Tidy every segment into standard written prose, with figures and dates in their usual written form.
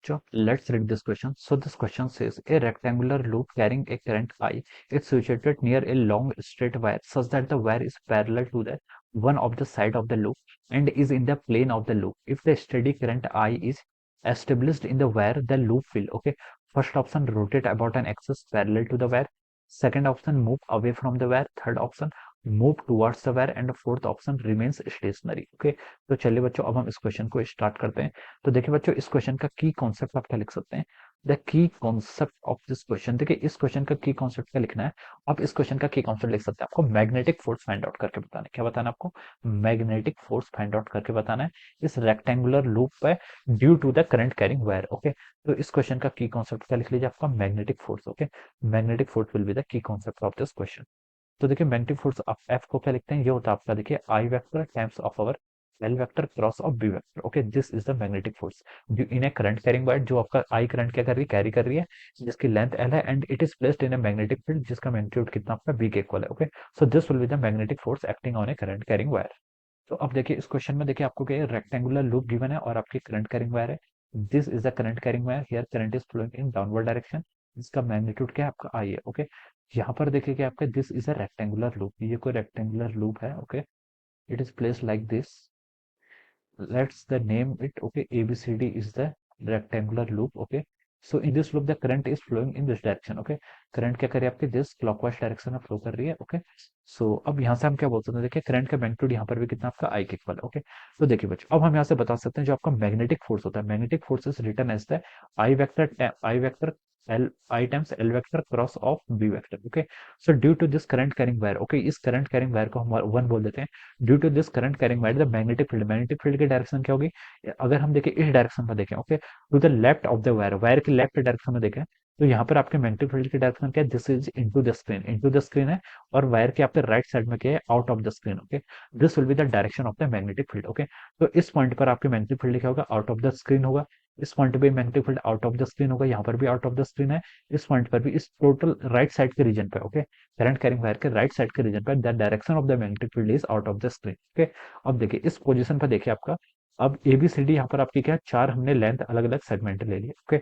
बच्चों, let's read this question. So this question says a rectangular loop carrying a current I is situated near a long straight wire such that the wire is parallel to the one of the side of the loop and is in the plane of the loop. If the steady current I is established in the wire, the loop will, okay, first option rotate about an axis parallel to the wire. Second option move away from the wire. Third option move towards the wire and fourth option remains stationary. Okay, तो चलिए बच्चों अब हम इस question को start करते हैं। तो देखिए बच्चों इस क्वेश्चन का की कॉन्सेप्ट आप क्या लिख सकते हैं। The key concept of this question, देखिए इस क्वेश्चन का की कॉन्सेप्ट क्या लिखना है। आप इस क्वेश्चन का की कॉन्सेप्ट लिख सकते हैं। आपको मैग्नेटिक फोर्स फाइंड आउट करके बताना है। क्या बताना है आपको? मैग्नेटिक फोर्स फाइंड आउट करके बताना है इस रेक्टेंगुलर लूप पे due to the current carrying wire. Okay, तो इस क्वेश्चन का की कॉन्सेप्ट क्या लिख लीजिए, आपका magnetic force. Okay, magnetic force will be the key concept of this question. तो देखिए मैग्नेटिक फोर्स आप एफ को क्या लिखते हैं, ये होता है आपका देखिए I vector times of our L vector cross of B vector. Okay, this is the magnetic force in a current carrying wire, जो आपका आई करंट क्या कर रही है, कैरी कर रही है, जिसकी लेंथ एल है and it is placed in a magnetic field जिसका मैग्नीट्यूड कितना आपका बी के इक्वल है। Okay, so this will be the magnetic force acting on A current carrying wire. तो अब देखिए इस क्वेश्चन में देखिए आपको क्या रेक्टेंगुलर लूप गिवन है और आपकी करंट कैरिंग वायर है। This is the current carrying wire, here current is flowing in downward direction, इसका मैग्नीट्यूड क्या है आपका आई है। ओके, यहाँ पर देखिए कि आपका this is a rectangular loop, ये कोई रेक्टेंगुलर लूप है। Okay, it is placed like this, let's the name it. Okay, abcd is the rectangular loop. Okay, so in this loop the current is flowing in this direction. Okay, current क्या करे आपके this clockwise direction में flow कर रही है। Okay, सो अब यहाँ से हम क्या बोल सकते हैं, देखिए करंट का मैग्नीट्यूड यहाँ पर भी कितना आपका आई के इक्वल है। ओके, तो देखिए बच्चों अब हम यहाँ से बता सकते हैं जो आपका मैग्नेटिक फोर्स होता है, magnetic force is written as the I vector L I times L vector cross of B vector. Okay, so due to this current carrying wire, okay इस करंट कैरिंग वायर को हम one बोल देते हैं। Due to this current carrying wire the magnetic field की direction क्या होगी, अगर हम देखें इस डायरेक्शन में देखें। Okay, to the left of the wire, wire के लेफ्ट डायरेक्शन में देखें तो यहाँ पर आपके मैग्नेटिक फील्ड की डायरेक्शन क्या है, this is into the screen है, और वायर के आपके राइट साइड में क्या है, out of the screen. Okay, this will be the direction of the magnetic field. Okay, तो इस पॉइंट पर आपके मैग्नेटिक फील्ड क्या होगा, आउट ऑफ द स्क्रीन होगा। इस पॉइंट पे magnetic field out of the screen होगा, यहाँ पर भी आउट ऑफ द स्क्रीन है, इस पॉइंट पर भी, इस टोटल राइट साइड के रीजन पे। ओके, करंट कैरिंग वायर के राइट साइड के रीजन पर the direction of the magnetic field is out of the screen. Okay, अब देखिए इस पोजीशन पर देखिए आपका, अब एबीसीडी यहाँ पर आपकी क्या है, चार हमने लेंथ अलग अलग सेगमेंट ले लिए। ओके,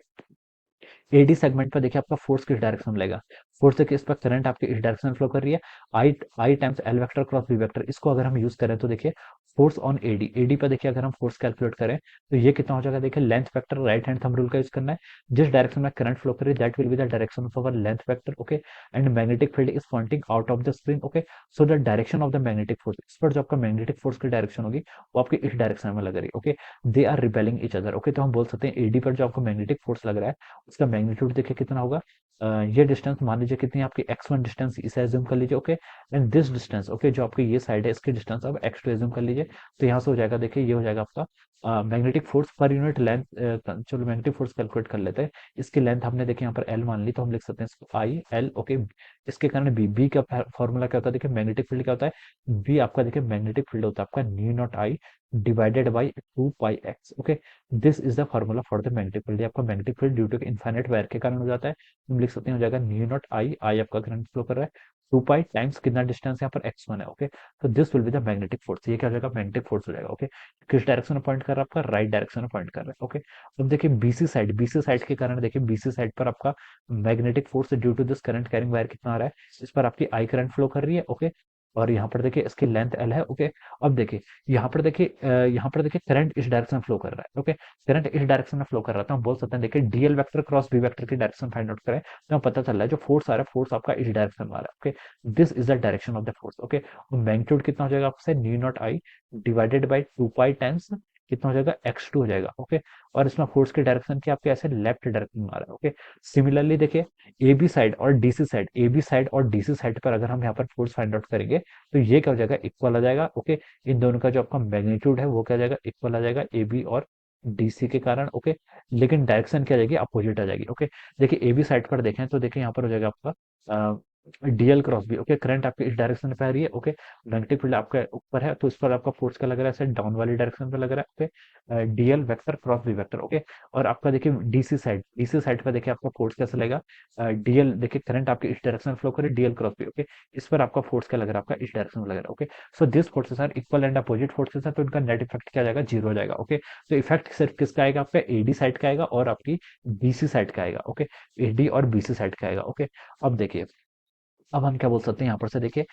एडी सेगमेंट पर देखिए आपका फोर्स किस डायरेक्शन में लगेगा, फोर्स देखिए इस पर करंट आपकी इस डायरेक्शन में फ्लो कर रही है, I I times L vector cross B vector, इसको अगर हम यूज करें तो देखिए फोर्स ऑन एडी, एडी पर देखिए अगर हम फोर्स कैलकुलेट करें तो ये कितना हो जाएगा, देखिए length vector right hand thumb rule का यूज करना है, जिस डायरेक्शन में करंट फ्लो कर रही है that will be the direction of our length vector. Okay, and magnetic field is pointing out of the screen. Okay, so the direction of the magnetic force, इस पर जो आपका मैग्नेटिक फोर्स की direction होगी वो आपकी इस डायरेक्शन में लग रही है। Okay, they are repelling each other. Okay, तो हम बोल सकते हैं एडी पर जो आपको मैग्नेटिक फोर्स लग रहा है उसका मैग्नीट्यूड देखिए कितना होगा, ये डिस्टेंस मान लीजिए कितनी है आपकी x1 डिस्टेंस, इसे एज्यूम कर लीजिए। Okay, and this distance, okay जो आपकी ये साइड है इसकी डिस्टेंस अब x2 एज्यूम कर लीजिए। तो यहाँ से हो जाएगा, देखिए ये हो जाएगा आपका magnetic force per unit length. चलो मैग्नेटिक फोर्स कैलकुलेट कर लेते हैं, इसकी लेंथ हमने देखिए यहाँ पर l मान ली, तो हम लिख सकते हैं इसको आई एल। ओके, इसके कारण बी का फॉर्मूला क्या होता है, देखिए मैग्नेटिक फील्ड क्या होता है, बी आपका देखिए मैग्नेटिक फील्ड होता है आपका mu nought I divided by 2 pi x. Okay, this is the formula for the magnetic field, आपका magnetic field due to infinite wire के कारण हो जाता है। हम लिख सकते हैं हो जाएगा न्यू नॉट आई, आई आपका करंट फ्लो कर रहा है, 2 पाई टाइम्स कितना डिस्टेंस यहाँ पर x1 है। ओके, तो this will be the magnetic force, ये क्या हो जाएगा, मैग्नेटिक फोर्स हो जाएगा। ओके, किस डायरेक्शन में पॉइंट कर रहा है, आपका राइट डायरेक्शन में पॉइंट कर रहा है। ओके, अब देखिए बीसी साइड के कारण, देखिए बीसी साइड पर आपका magnetic force due to this current carrying wire कितना आ रहा है, इस पर आपकी आई करंट फ्लो कर रही है। ओके, और यहाँ पर देखिए इसकी लेंथ एल है। ओके, अब देखिए यहाँ पर देखिए करंट इस डायरेक्शन में फ्लो कर रहा है। ओके, करंट इस डायरेक्शन में फ्लो कर रहा था, हम बोल सकते हैं देखिए DL vector cross B vector की डायरेक्शन फाइंड आउट करें तो हमें पता चल रहा है जो फोर्स आ रहा है, फोर्स आपका इस डायरेक्शन में आ रहा है। Okay, this is the direction of the force. Okay, magnitude कितना हो जाएगा आपसे, new nought I divided by 2 pi times कितना हो जाएगा, x2 हो जाएगा। ओके, और इसमें फोर्स की डायरेक्शन की आपके ऐसे लेफ्ट डायरेक्शन में आ रहा है। ओके, सिमिलरली देखिए ए बी साइड और डीसी साइड पर अगर हम यहाँ पर फोर्स फाइंड आउट करेंगे तो ये क्या हो जाएगा, इक्वल आ जाएगा। ओके, इन दोनों का जो आपका मैग्नीट्यूड है वो क्या आ जाएगा, इक्वल आ जाएगा ए बी और डीसी के कारण। ओके, लेकिन डायरेक्शन क्या आ जाएगी, अपोजिट आ जाएगी। ओके, देखिए ए बी साइड पर देखें तो देखिए यहाँ पर हो जाएगा आपका DL cross B, okay, current आपके इस डायरेक्शन पे आ रही है, ओके, मैग्नेटिक फील्ड आपका ऊपर है, तो इस पर आपका फोर्स क्या लग रहा है, ऐसे डाउन वाली डायरेक्शन पे लग रहा है, okay, DL vector cross B vector, okay. और आपका देखिए डीसी साइड पे देखिए आपका फोर्स कैसे लगेगा, डीएल देखिए करंट आपके इस डायरेक्शन में फ्लो करे, डीएल क्रॉस बी, ओके, इस पर आपका फोर्स क्या लग रहा है, आपका इस डायरेक्शन में लग रहा है, okay. So this forces are equal and opposite forces है, तो इनका नेट इफेक्ट क्या जाएगा, जीरो हो जाएगा, ओके। तो इफेक्ट सिर्फ किसका आएगा, आपका एडी साइड का आएगा और आपकी बीसी साइड का आएगा, ओके, एडी और बीसी साइड का आएगा, ओके। अब देखिए, अब हम क्या बोल सकते हैं यहाँ पर से, देखिए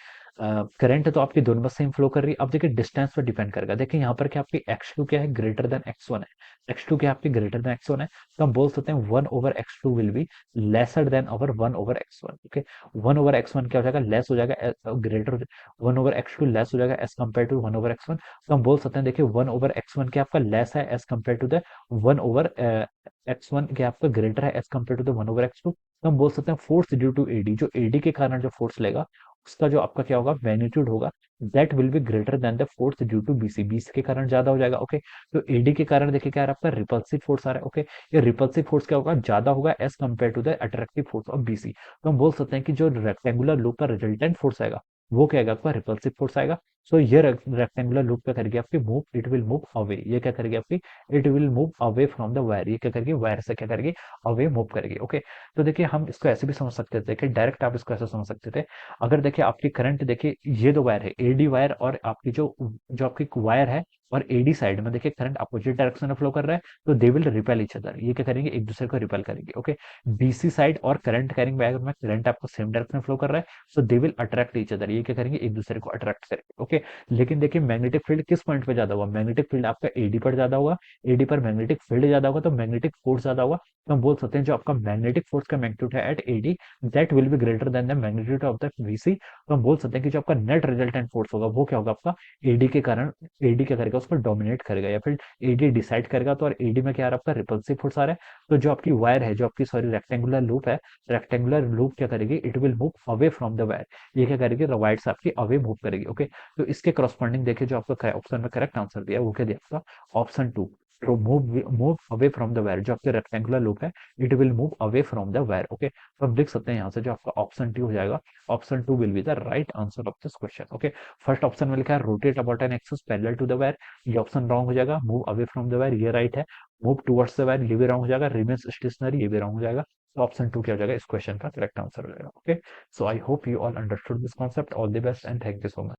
करंट तो आपकी दोनों बस सेम फ्लो कर रही है। अब देखिए डिस्टेंस पर डिपेंड करेगा, देखिए यहाँ पर क्या आपकी x2 क्या है, ग्रेटर देन x1 है, x2 क्या आपकी ग्रेटर देन x1 है, तो हम बोल सकते हैं 1/x2 will be lesser than over 1/x1, okay. 1/x1 क्या हो जाएगा, लेस हो जाएगा, ग्रेटर 1/x2 लेस हो जाएगा एज कम्पेयर टू 1/x1, तो हम बोल सकते हैं देखिए 1/x1 क्या आपका लेस है as compare to the 1/x1 क्या आपका ग्रेटर है as compare to the 1/x2, तो हम बोल सकते हैं फोर्स ड्यू टू एडी, जो एडी के कारण जो फोर्स लेगा उसका जो आपका क्या होगा, मैग्नीट्यूड होगा, that will be greater than the force due to BC, BC के कारण ज्यादा हो जाएगा, ओके। तो एडी के कारण देखिए क्या आ रहा है, आपका रिपल्सिव फोर्स आ रहा है, ओके। ये रिपल्सिव फोर्स क्या होगा, ज्यादा होगा as compare to the attractive force of BC, तो हम बोल सकते हैं कि जो रेक्टेंगुलर लूप का रिजल्टेंट फोर्स आएगा वो क्या आएगा, आपका रिपल्सिव फोर्स आएगा। सो ये रेक्टेंगुलर लूप क्या करेगी आपकी, move, it will move away, ये क्या करेगी आपकी, it will move away from the wire, ये क्या करेगी, वायर से क्या करेगी, अवे मूव करेगी, ओके। तो देखिए हम इसको ऐसे भी समझ सकते थे कि डायरेक्ट आप इसको ऐसे समझ सकते थे, अगर देखिए आपकी करंट देखिए ये दो वायर है, एडी वायर और आपकी जो जो आपकी वायर है, और एडी साइड में देखिए करंट अपोजिट डायरेक्शन में फ्लो कर रहा है, तो they will repel each other, ये क्या करेंगे, एक दूसरे को रिपेल करेंगे, ओके। बीसी साइड और करंट कैरिंग वायर में करंट आपको सेम डायरेक्शन में फ्लो कर रहा है, so they will attract each other, ये क्या करेंगे, एक दूसरे को अट्रैक्ट करेंगे, ओके। लेकिन देखिए मैग्नेटिक फील्ड किस पॉइंट पे ज्यादा हुआ, मैग्नेटिक फील्ड आपका एडी पर ज्यादा हुआ, एडी पर मैग्नेटिक फील्ड ज्यादा होगा तो मैग्नेटिक फोर्स ज्यादा हुआ, तो हम बोल सकते हैं जो आपका मैग्नेटिक फोर्स का मैग्नीट्यूड है at AD, that will be greater than the magnitude of the VC, तो हम बोल सकते हैं कि जो आपका नेट रिजल्टेंट फोर्स होगा वो क्या होगा, आपका एडी के कारण, एडी क्या करेगा, उसको डोमिनेट करेगा, या फिर एडी डिसाइड करेगा, तो और एडी में क्या आ रहा है, आपका रिपल्सिव फोर्स आ रहा है, तो जो आपकी वायर है, जो आपकी सॉरी रेक्टेंगुलर लूप है, रेक्टेंगुलर लूप क्या करेगी, it will move away from the wire, ये क्या करेगी, वायर से आपकी अवे मूव करेगी, ओके। तो इसके करस्पॉन्डिंग देखिए जो आपका ऑप्शन में करेक्ट आंसर दिया है वो क्या दिया आपका, ऑप्शन टू, तो move away from the wire, जो आपके रेक्टेंगुलर लूप है, it will move away from the wire, okay. तो हम देख सकते हैं यहाँ से जो आपका ऑप्शन टू हो जाएगा, option two will be the right answer of this question, okay. First option में लिखा है rotate about an axis parallel to the wire, ये ऑप्शन रॉन्ग हो जाएगा, move away from the wire ये राइट है, मूव टुवर्ड्स द वायर ये भी रॉन्ग हो जाएगा, रिमेन्स स्टेशनरी ये भी रॉन्ग हो जाएगा, तो ऑप्शन टू क्या हो जाएगा, इस क्वेश्चन का करेक्ट आंसर हो जाएगा, okay. So I hope you all understood this concept, all the best and thank you so much.